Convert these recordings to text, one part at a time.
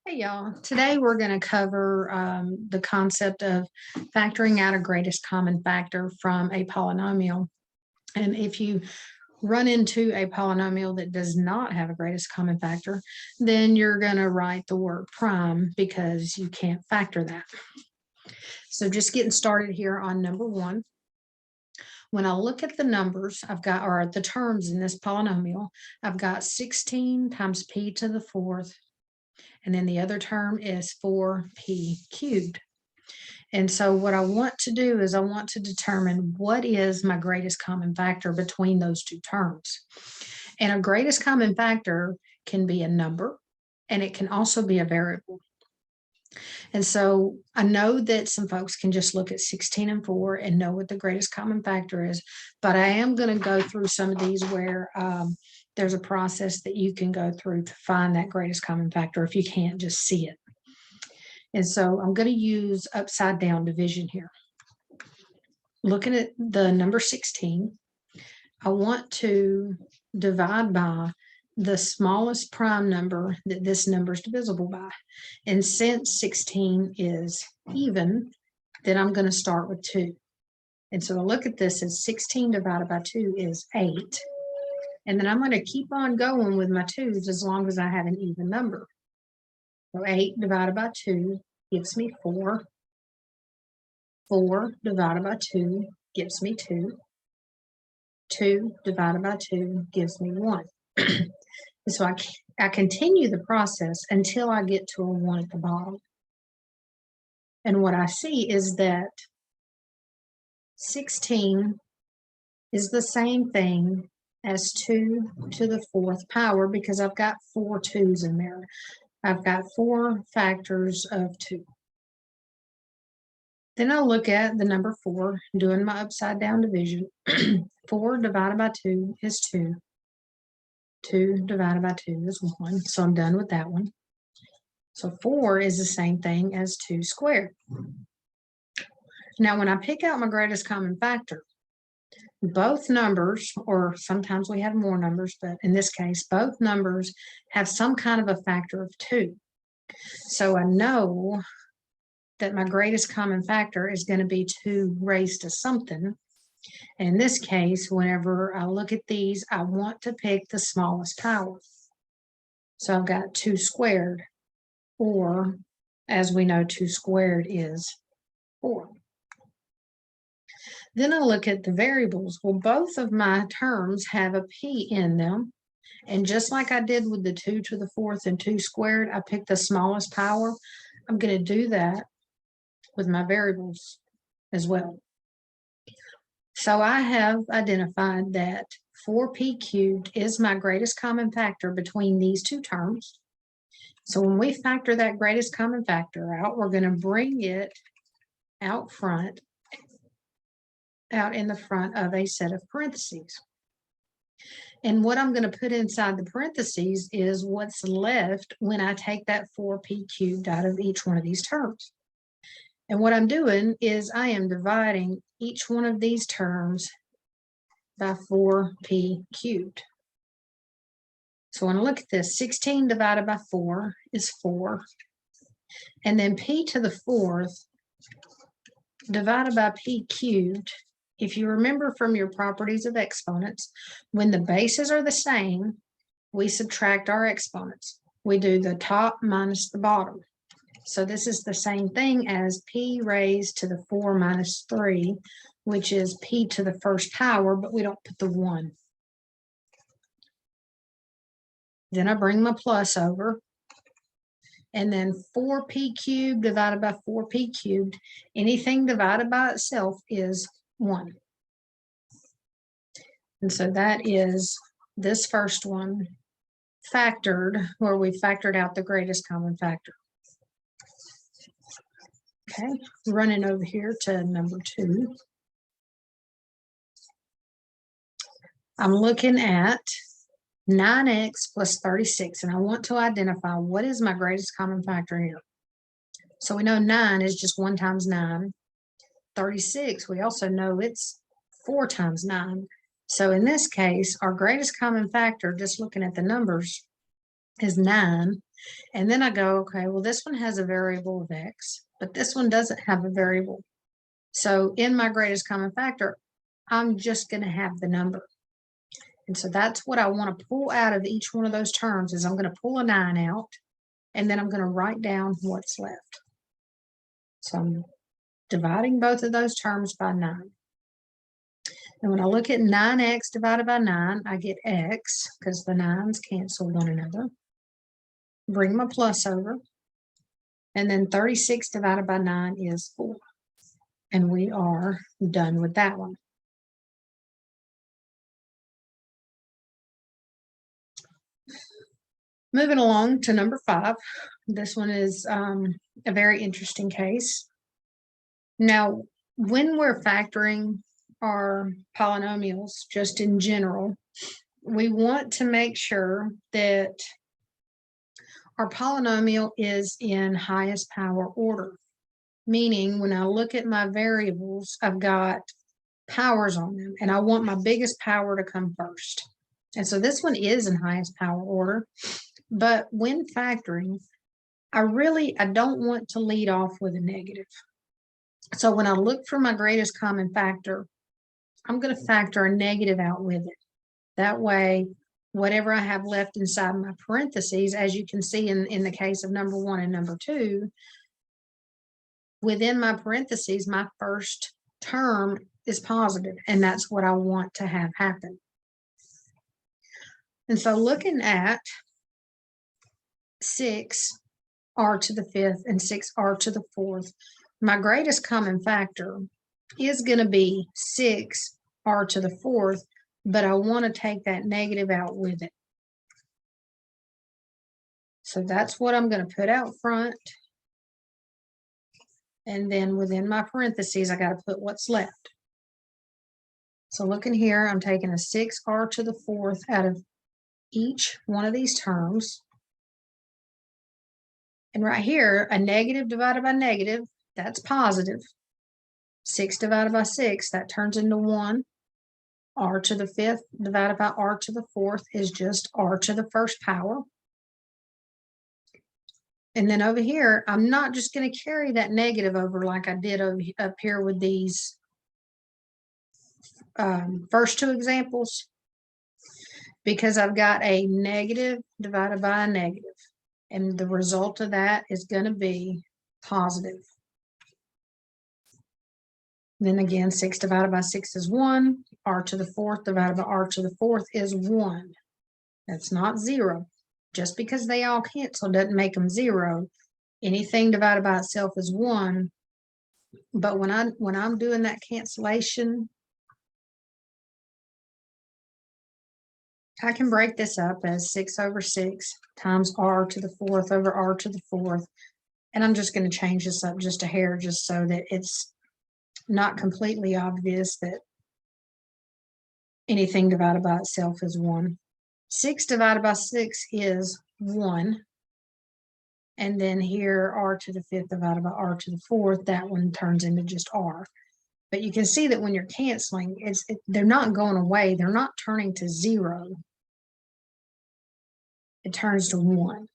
Hey y'all, today we're going to cover the concept of factoring out a greatest common factor from a polynomial. And if you run into a polynomial that does not have a greatest common factor, then you're going to write the word prime because you can't factor that. So just getting started here on number one. When I look at the numbers I've got, or the terms in this polynomial, I've got 16 times p to the fourth. And then the other term is 4p cubed. And so what I want to do is I want to determine what is my greatest common factor between those two terms. And a greatest common factor can be a number, and it can also be a variable. And so I know that some folks can just look at 16 and 4 and know what the greatest common factor is, but I am going to go through some of these where there's a process that you can go through to find that greatest common factor if you can't just see it. And so I'm going to use upside down division here. Looking at the number 16, I want to divide by the smallest prime number that this number is divisible by. And since 16 is even, then I'm going to start with 2. And so I look at this as 16 divided by 2 is 8. And then I'm going to keep on going with my 2's as long as I have an even number. So 8 divided by 2 gives me 4. 4 divided by 2 gives me 2. 2 divided by 2 gives me 1. So I continue the process until I get to a 1 at the bottom. And what I see is that 16 is the same thing as 2 to the 4th power because I've got 4 2's in there. I've got 4 factors of 2. Then I'll look at the number 4, doing my upside down division. 4 divided by 2 is 2. 2 divided by 2 is 1. So I'm done with that one. So 4 is the same thing as 2 squared. Now, when I pick out my greatest common factor, both numbers, or sometimes we have more numbers, but in this case, both numbers have some kind of a factor of 2. So I know that my greatest common factor is going to be 2 raised to something. And in this case, whenever I look at these, I want to pick the smallest power. So I've got 2 squared, or as we know, 2 squared is 4. Then I look at the variables. Well, both of my terms have a p in them. And just like I did with the 2 to the 4th and 2 squared, I picked the smallest power. I'm going to do that with my variables as well. So I have identified that 4p cubed is my greatest common factor between these two terms. So when we factor that greatest common factor out, we're going to bring it out in the front of a set of parentheses. And what I'm going to put inside the parentheses is what's left when I take that 4p cubed out of each one of these terms. And what I'm doing is I am dividing each one of these terms by 4p cubed. So when I look at this, 16 divided by 4 is 4. And then p to the 4th divided by p cubed. If you remember from your properties of exponents, when the bases are the same, we subtract our exponents. We do the top minus the bottom. So this is the same thing as p raised to the 4 minus 3, which is p to the 1st power, but we don't put the 1. Then I bring my plus over. And then 4p cubed divided by 4p cubed. Anything divided by itself is 1. And so that is this first one factored, where we factored out the greatest common factor. Okay, running over here to number 2. I'm looking at 9x plus 36, and I want to identify what is my greatest common factor here. So we know 9 is just 1 times 9. 36, we also know it's 4 times 9. So in this case, our greatest common factor, just looking at the numbers, is 9. And then I go, okay, well, this one has a variable of x, but this one doesn't have a variable. So in my greatest common factor, I'm just going to have the number. And so that's what I want to pull out of each one of those terms is I'm going to pull a 9 out, and then I'm going to write down what's left. So I'm dividing both of those terms by 9. And when I look at 9x divided by 9, I get x because the 9's cancel one another. Bring my plus over. And then 36 divided by 9 is 4. And we are done with that one. Moving along to number 5. This one is a very interesting case. Now, when we're factoring our polynomials, just in general, we want to make sure that our polynomial is in highest power order. Meaning, when I look at my variables, I've got powers on them, and I want my biggest power to come first. And so this one is in highest power order. But when factoring, I don't want to lead off with a negative. So when I look for my greatest common factor, I'm going to factor a negative out with it. That way, whatever I have left inside my parentheses, as you can see in the case of number 1 and number 2, within my parentheses, my first term is positive, and that's what I want to have happen. And so looking at 6r to the 5th and 6r to the 4th, my greatest common factor is going to be 6r to the 4th, but I want to take that negative out with it. So that's what I'm going to put out front. And then within my parentheses, I got to put what's left. So looking here, I'm taking a 6r to the 4th out of each one of these terms. And right here, a negative divided by negative, that's positive. 6 divided by 6, that turns into 1. R to the 5th divided by r to the 4th is just r to the 1st power. And then over here, I'm not just going to carry that negative over like I did up here with these first 2 examples, because I've got a negative divided by a negative. And the result of that is going to be positive. Then again, 6 divided by 6 is 1. R to the 4th divided by r to the 4th is 1. That's not 0. Just because they all cancel doesn't make them 0. Anything divided by itself is 1. But when I'm doing that cancellation, I can break this up as 6 over 6 times r to the 4th over r to the 4th. And I'm just going to change this up just a hair, just so that it's not completely obvious that anything divided by itself is 1. 6 divided by 6 is 1. And then here, r to the 5th divided by r to the 4th, that one turns into just r. But you can see that when you're canceling, they're not going away. They're not turning to 0. It turns to 1.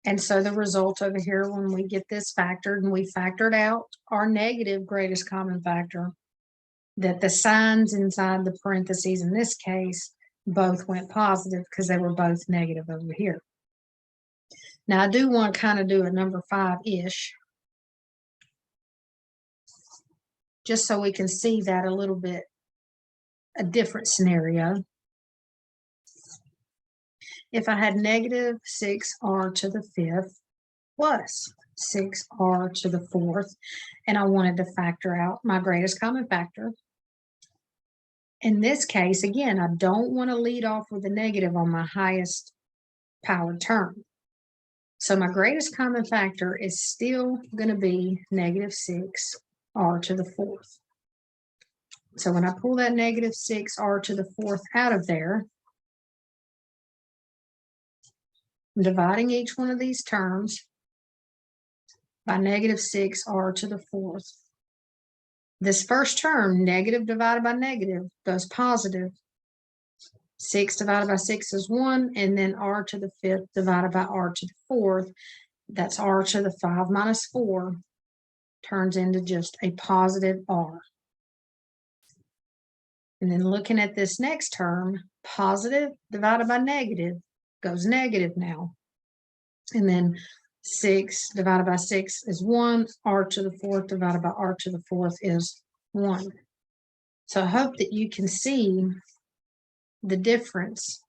And so the result over here, when we get this factored, and we factored out our negative greatest common factor, that the signs inside the parentheses in this case both went positive because they were both negative over here. Now I do want to kind of do a number 5-ish, just so we can see that a little bit, a different scenario. If I had negative 6r to the 5th plus 6r to the 4th, and I wanted to factor out my greatest common factor. In this case, again, I don't want to lead off with a negative on my highest powered term. So my greatest common factor is still going to be negative 6r to the 4th. So when I pull that negative 6r to the 4th out of there, I'm dividing each one of these terms by negative 6r to the 4th. This first term, negative divided by negative, goes positive. 6 divided by 6 is 1, and then r to the 5th divided by r to the 4th, that's r to the 5 minus 4, turns into just a positive r. And then looking at this next term, positive divided by negative goes negative now. And then 6 divided by 6 is 1, r to the 4th divided by r to the 4th is 1. So I hope that you can see the difference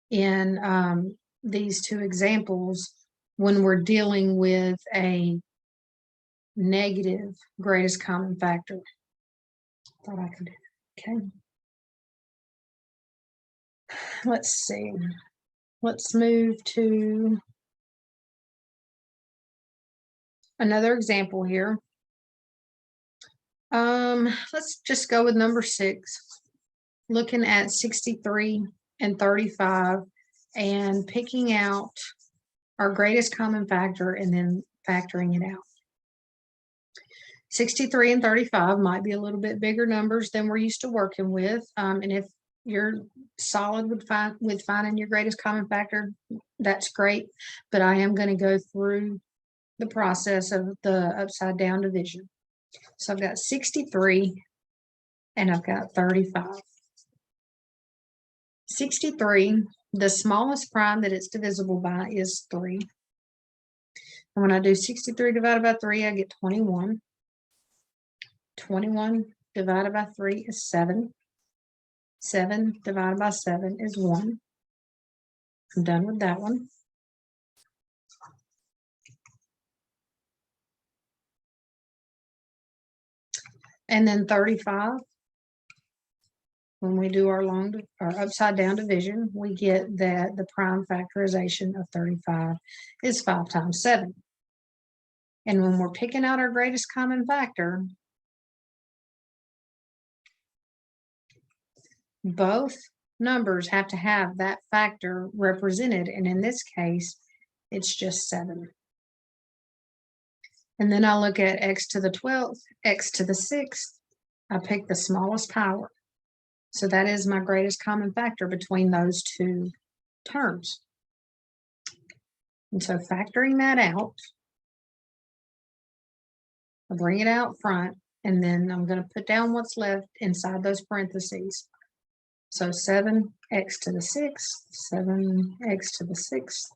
in these two examples when we're dealing with a negative greatest common factor. Thought I could, okay. Let's see. Let's move to another example here. Let's just go with number 6. Looking at 63 and 35 and picking out our greatest common factor and then factoring it out. 63 and 35 might be a little bit bigger numbers than we're used to working with. And if you're solid with finding your greatest common factor, that's great. But I am going to go through the process of the upside down division. So I've got 63 and I've got 35. 63, the smallest prime that it's divisible by is 3. And when I do 63 divided by 3, I get 21. 21 divided by 3 is 7. 7 divided by 7 is 1. I'm done with that one. And then 35, when we do our upside down division, we get that the prime factorization of 35 is 5 times 7. And when we're picking out our greatest common factor, both numbers have to have that factor represented. And in this case, it's just 7. And then I look at x to the 12th, x to the 6th. I pick the smallest power. So that is my greatest common factor between those two terms. And so factoring that out, I bring it out front, and then I'm going to put down what's left inside those parentheses. So 7x to the 6th, 7x to the 6th.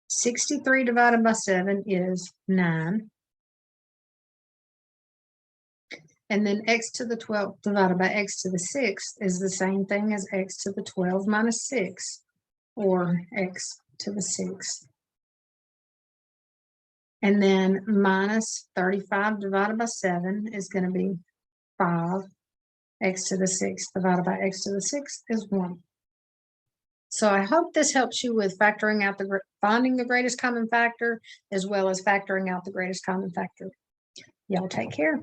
63 divided by 7 is 9. And then x to the 12th divided by x to the 6th is the same thing as x to the 12 minus 6, or x to the 6th. And then minus 35 divided by 7 is going to be 5. X to the 6th divided by x to the 6th is 1. So I hope this helps you with finding the greatest common factor, as well as factoring out the greatest common factor. Y'all take care.